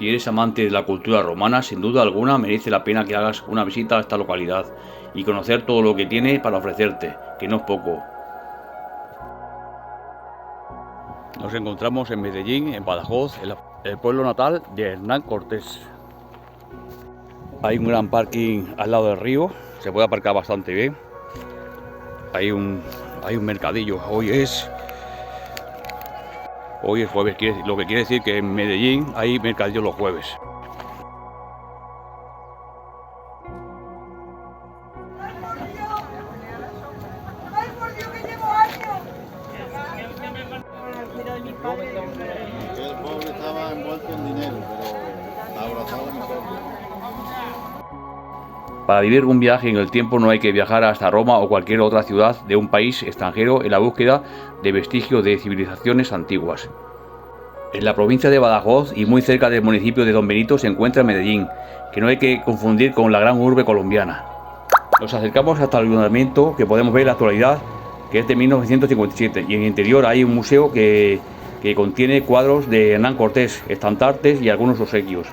Si eres amante de la cultura romana, sin duda alguna merece la pena que hagas una visita a esta localidad y conocer todo lo que tiene para ofrecerte, que no es poco. Nos encontramos en Medellín, en Badajoz, el pueblo natal de Hernán Cortés. Hay un gran parking al lado del río, se puede aparcar bastante bien. Hay un mercadillo, hoy es jueves, lo que quiere decir que en Medellín hay mercadillo los jueves. El pobre estaba envuelto en dinero, pero abrazado mejor. Para vivir un viaje en el tiempo no hay que viajar hasta Roma o cualquier otra ciudad de un país extranjero en la búsqueda de vestigios de civilizaciones antiguas. En la provincia de Badajoz y muy cerca del municipio de Don Benito se encuentra Medellín, que no hay que confundir con la gran urbe colombiana. Nos acercamos hasta el ayuntamiento que podemos ver en la actualidad, que es de 1957, y en el interior hay un museo que contiene cuadros de Hernán Cortés, estandartes y algunos obsequios.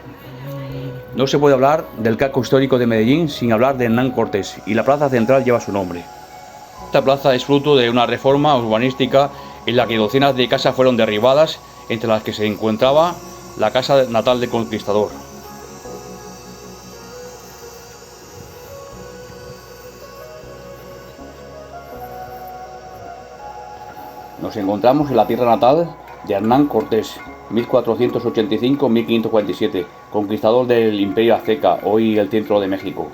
No se puede hablar del casco histórico de Medellín sin hablar de Hernán Cortés, y la plaza central lleva su nombre. Esta plaza es fruto de una reforma urbanística en la que docenas de casas fueron derribadas, entre las que se encontraba la casa natal del conquistador. Nos encontramos en la tierra natal de Hernán Cortés, 1485-1547, conquistador del Imperio Azteca, hoy el centro de México.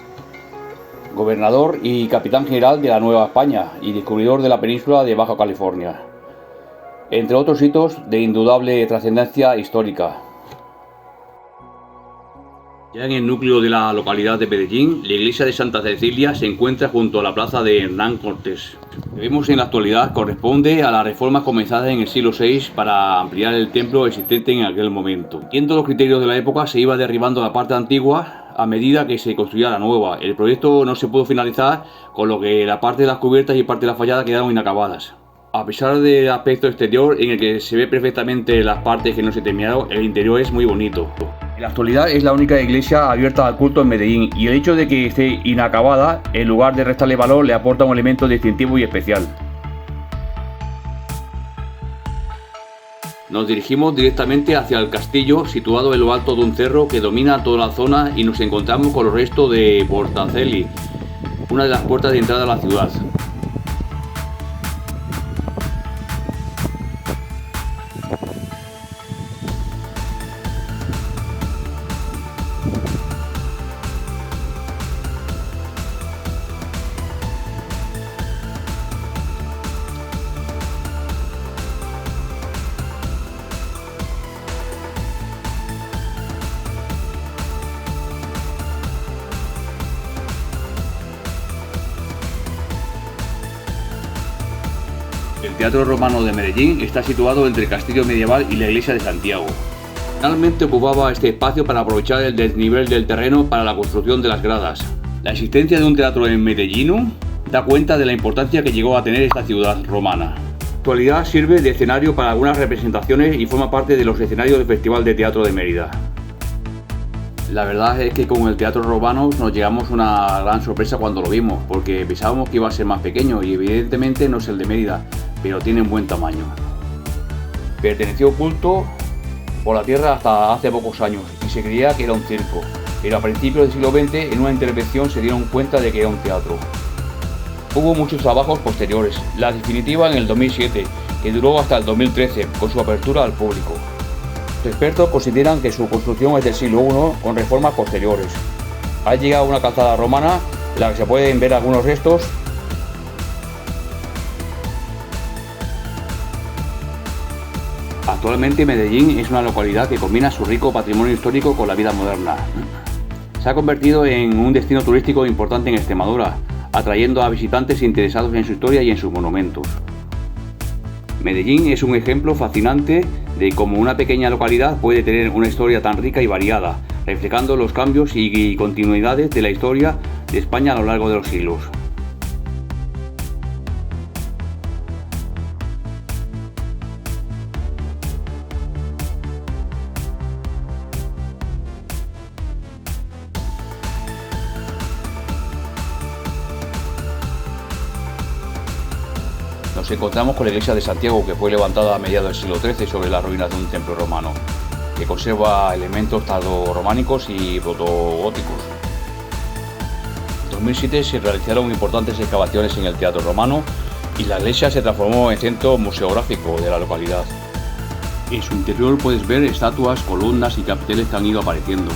Gobernador y capitán general de la Nueva España y descubridor de la península de Baja California, entre otros hitos de indudable trascendencia histórica. Ya en el núcleo de la localidad de Medellín, la iglesia de Santa Cecilia se encuentra junto a la plaza de Hernán Cortés. Lo que vemos en la actualidad corresponde a las reformas comenzadas en el siglo VI para ampliar el templo existente en aquel momento. Siguiendo los criterios de la época, se iba derribando la parte antigua a medida que se construía la nueva. El proyecto no se pudo finalizar, con lo que la parte de las cubiertas y parte de la fachada quedaron inacabadas. A pesar del aspecto exterior, en el que se ve perfectamente las partes que no se terminaron, el interior es muy bonito. En la actualidad es la única iglesia abierta al culto en Medellín, y el hecho de que esté inacabada, en lugar de restarle valor, le aporta un elemento distintivo y especial. Nos dirigimos directamente hacia el castillo, situado en lo alto de un cerro que domina toda la zona, y nos encontramos con los restos de Portacelli, una de las puertas de entrada a la ciudad. El Teatro Romano de Medellín está situado entre el castillo medieval y la iglesia de Santiago. Originalmente ocupaba este espacio para aprovechar el desnivel del terreno para la construcción de las gradas. La existencia de un teatro en Medellín da cuenta de la importancia que llegó a tener esta ciudad romana. En la actualidad sirve de escenario para algunas representaciones y forma parte de los escenarios del Festival de Teatro de Mérida. La verdad es que con el Teatro Romano nos llevamos una gran sorpresa cuando lo vimos, porque pensábamos que iba a ser más pequeño y evidentemente no es el de Mérida, pero tiene un buen tamaño. Perteneció oculto por la tierra hasta hace pocos años y se creía que era un circo, pero a principios del siglo XX en una intervención se dieron cuenta de que era un teatro. Hubo muchos trabajos posteriores, la definitiva en el 2007, que duró hasta el 2013 con su apertura al público. Los expertos consideran que su construcción es del siglo I con reformas posteriores. Ha llegado una calzada romana en la que se pueden ver algunos restos. Actualmente Medellín es una localidad que combina su rico patrimonio histórico con la vida moderna. Se ha convertido en un destino turístico importante en Extremadura, atrayendo a visitantes interesados en su historia y en sus monumentos. Medellín es un ejemplo fascinante de cómo una pequeña localidad puede tener una historia tan rica y variada, reflejando los cambios y continuidades de la historia de España a lo largo de los siglos. nos encontramos con la iglesia de Santiago, que fue levantada a mediados del siglo XIII sobre las ruinas de un templo romano, que conserva elementos tardorrománicos y protogóticos. En 2007 se realizaron importantes excavaciones en el teatro romano y la iglesia se transformó en centro museográfico de la localidad. En su interior puedes ver estatuas, columnas y capiteles que han ido apareciendo.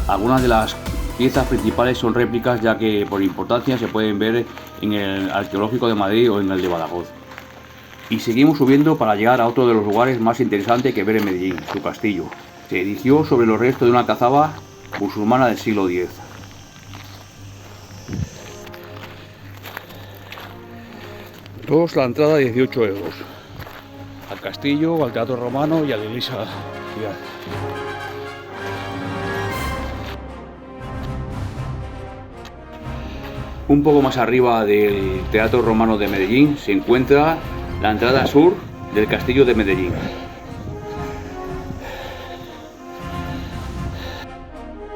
Algunas de las piezas principales son réplicas, ya que por importancia se pueden ver en el Arqueológico de Madrid o en el de Badajoz. Y seguimos subiendo para llegar a otro de los lugares más interesantes que ver en Medellín, su castillo. Se erigió sobre los restos de una alcazaba musulmana del siglo X. La entrada 18 euros. Al castillo, al teatro romano y a la iglesia. Un poco más arriba del Teatro Romano de Medellín se encuentra la entrada sur del Castillo de Medellín.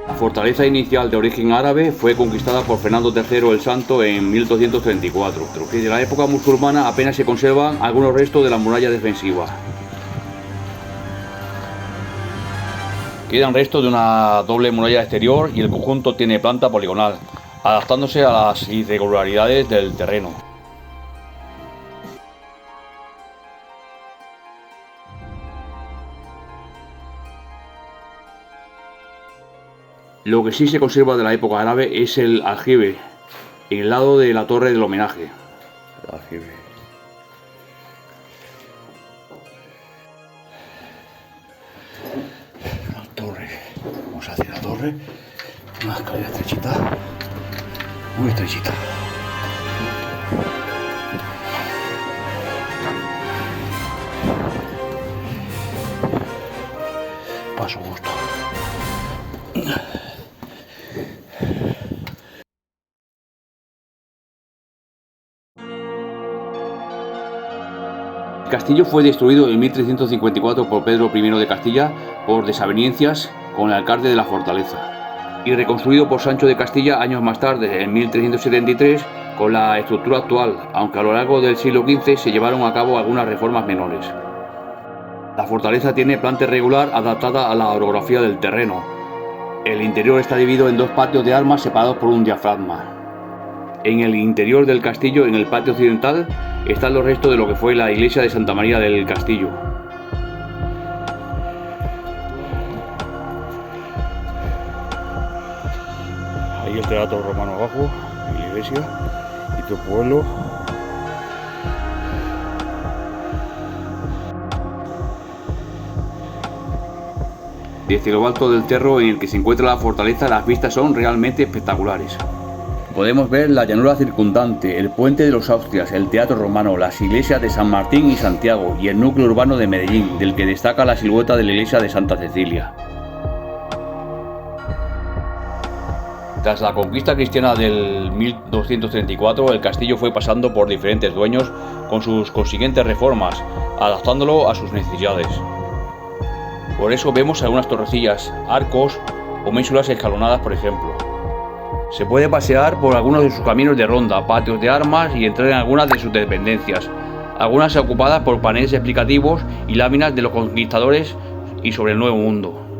La fortaleza inicial de origen árabe fue conquistada por Fernando III el Santo en 1234. De la época musulmana apenas se conservan algunos restos de la muralla defensiva. Quedan restos de una doble muralla exterior y el conjunto tiene planta poligonal, adaptándose a las irregularidades del terreno. Lo que sí se conserva de la época árabe es el aljibe, en el lado de la torre del homenaje. El aljibe. La torre. Vamos hacia la torre. Una escalera estrechita. Muy estrechita. Paso justo. El castillo fue destruido en 1354 por Pedro I de Castilla por desavenencias con el alcalde de la fortaleza y reconstruido por Sancho de Castilla años más tarde, en 1373, con la estructura actual, aunque a lo largo del siglo XV se llevaron a cabo algunas reformas menores. La fortaleza tiene planta irregular adaptada a la orografía del terreno. El interior está dividido en dos patios de armas separados por un diafragma. En el interior del castillo, en el patio occidental, están los restos de lo que fue la iglesia de Santa María del Castillo. Ahí el teatro romano abajo, y la iglesia, y tu pueblo. Desde lo alto del cerro en el que se encuentra la fortaleza, las vistas son realmente espectaculares. Podemos ver la llanura circundante, el puente de los Austrias, el teatro romano, las iglesias de San Martín y Santiago y el núcleo urbano de Medellín, del que destaca la silueta de la iglesia de Santa Cecilia. Tras la conquista cristiana del 1234, el castillo fue pasando por diferentes dueños con sus consiguientes reformas, adaptándolo a sus necesidades. Por eso vemos algunas torrecillas, arcos o ménsulas escalonadas, por ejemplo. Se puede pasear por algunos de sus caminos de ronda, patios de armas y entrar en algunas de sus dependencias, algunas ocupadas por paneles explicativos y láminas de los conquistadores y sobre el Nuevo Mundo.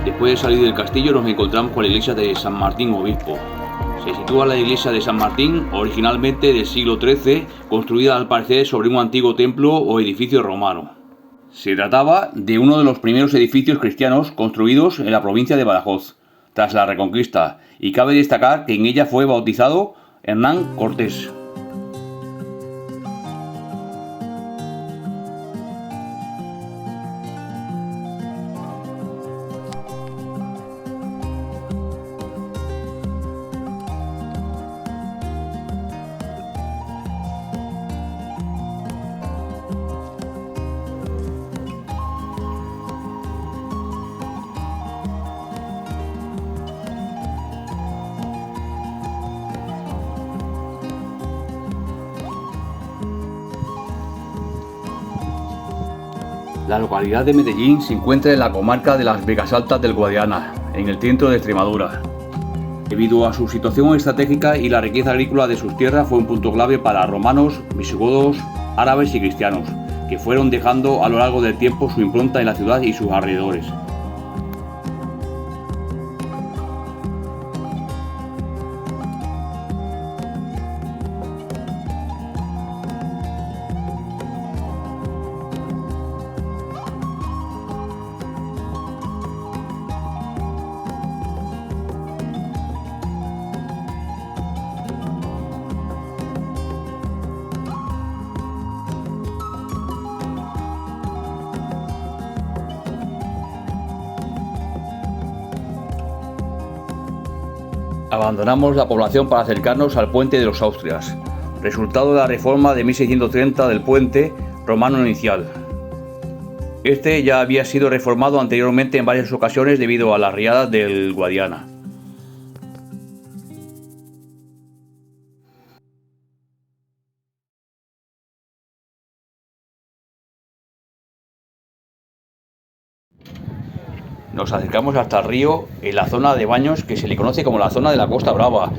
Después de salir del castillo nos encontramos con la iglesia de San Martín Obispo. Se sitúa la iglesia de San Martín, originalmente del siglo XIII, construida al parecer sobre un antiguo templo o edificio romano. Se trataba de uno de los primeros edificios cristianos construidos en la provincia de Badajoz, tras la Reconquista, y cabe destacar que en ella fue bautizado Hernán Cortés. La localidad de Medellín se encuentra en la comarca de las Vegas Altas del Guadiana, en el centro de Extremadura. Debido a su situación estratégica y la riqueza agrícola de sus tierras, fue un punto clave para romanos, visigodos, árabes y cristianos, que fueron dejando a lo largo del tiempo su impronta en la ciudad y sus alrededores. Abandonamos la población para acercarnos al puente de los Austrias, resultado de la reforma de 1630 del puente romano inicial. Este ya había sido reformado anteriormente en varias ocasiones debido a las riadas del Guadiana. Nos acercamos hasta el río en la zona de baños que se le conoce como la zona de la Costa Brava,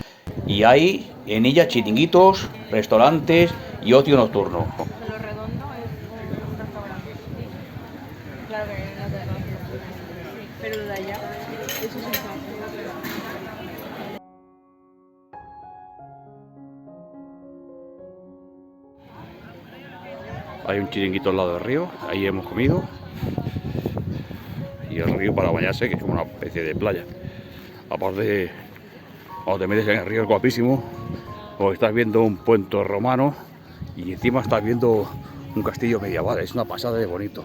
y hay en ella chiringuitos, restaurantes y ocio nocturno. Lo redondo es un restaurante. Claro que en la terraza. Sí, pero de allá, eso es un plato. Hay un chiringuito al lado del río, ahí hemos comido. Y el río para bañarse, que es como una especie de playa. Aparte, cuando te metes en el río es guapísimo, porque estás viendo un puente romano y encima estás viendo un castillo medieval. Es una pasada de bonito.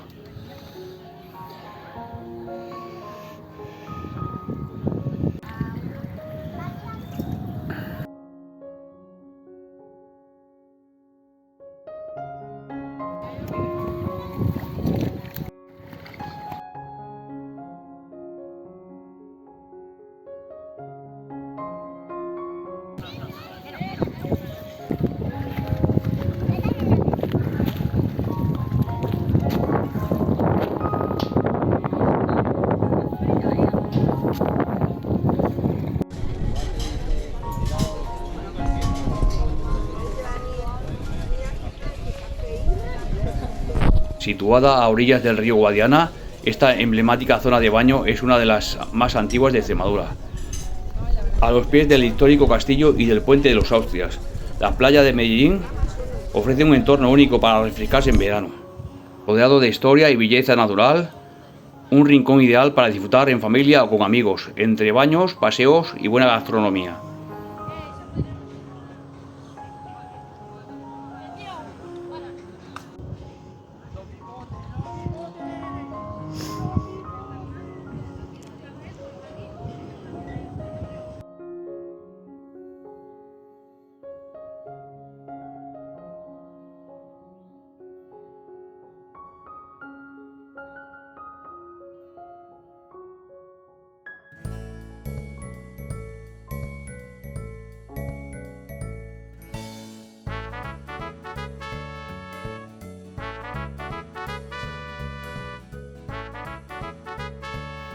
Situada a orillas del río Guadiana, esta emblemática zona de baño es una de las más antiguas de Extremadura. A los pies del histórico castillo y del puente de los Austrias, la playa de Medellín ofrece un entorno único para refrescarse en verano. Rodeado de historia y belleza natural, un rincón ideal para disfrutar en familia o con amigos, entre baños, paseos y buena gastronomía.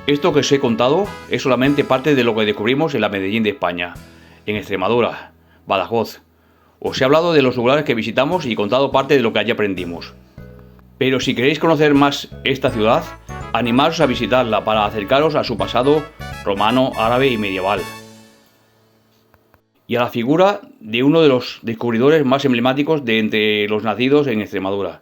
Esto que os he contado es solamente parte de lo que descubrimos en la Medellín de España, en Extremadura, Badajoz. Os he hablado de los lugares que visitamos y contado parte de lo que allí aprendimos. Pero si queréis conocer más esta ciudad, animaros a visitarla para acercaros a su pasado romano, árabe y medieval. Y a la figura de uno de los descubridores más emblemáticos de entre los nacidos en Extremadura.